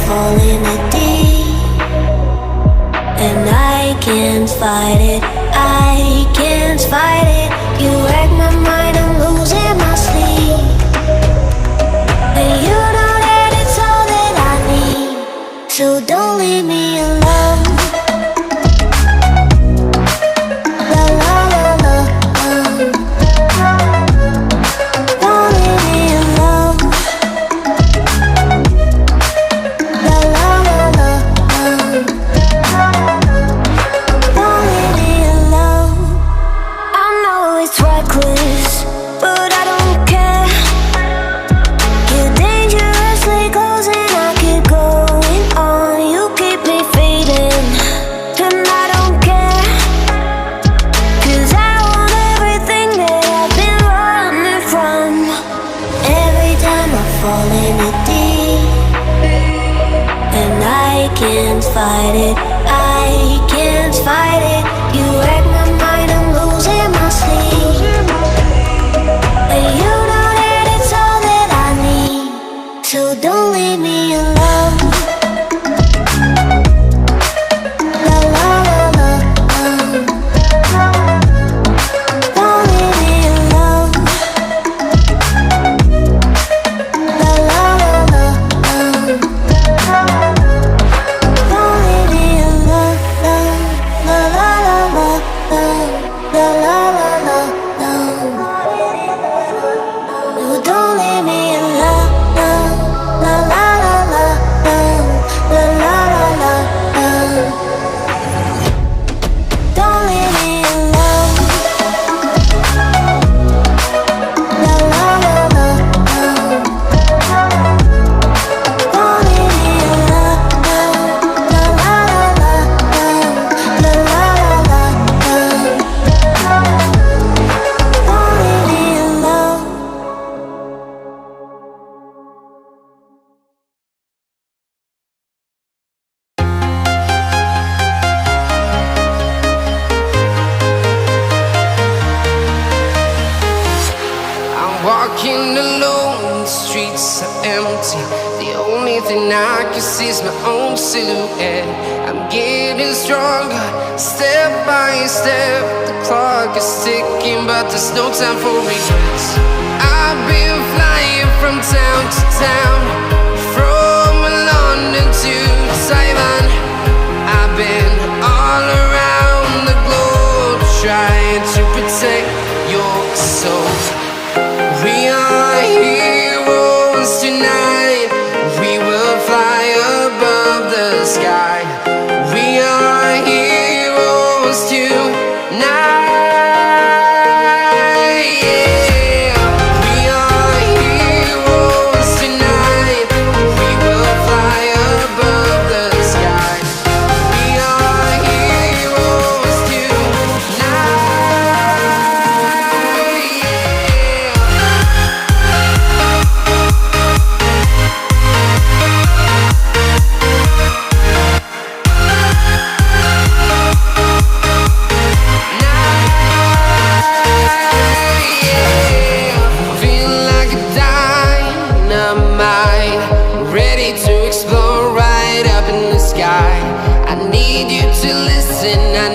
falling in deep, and I can't fight it, I can't fight it. You wreck my mind, I'm losing my sleep, and you know that it's all that I need, so don't leave me alone. La la la la, don't leave me alone. La la la la, don't leave me alone. I know it's reckless, but I don't care. You're dangerously close and I keep going on. You keep me fading, and I don't care, 'cause I want everything that I've been running from. Every time I fall in it deep, and I can't fight it, I can't fight it. You wreck my mind, I'm losing my sleep, and you know that it's all that I need, so don't leave me alone. La la la la, don't leave me alone. La la la la, don't leave me alone. La la la la, la la la la, no, don't leave me alone. La la la la, la la la la, don't leave me alone. La la la la, don't leave me alone. La la la la, la la la la, don't leave me alone. I'm walking alone, the streets are empty. The only thing I can see is my own silhouette. I'm getting stronger, step by step. The clock is ticking, but there's no time for regrets. I've been flying from town to town, from London to Taiwan. I've been all around the globe, trying to protect your soul. We are heroes tonight. We will fly above the sky. We are heroes tonight. Yeah. We are heroes tonight. We will fly above the sky. We are heroes tonight. Yeah. Feel like a dynamite, ready to explode right up in the sky. I need you to listen. I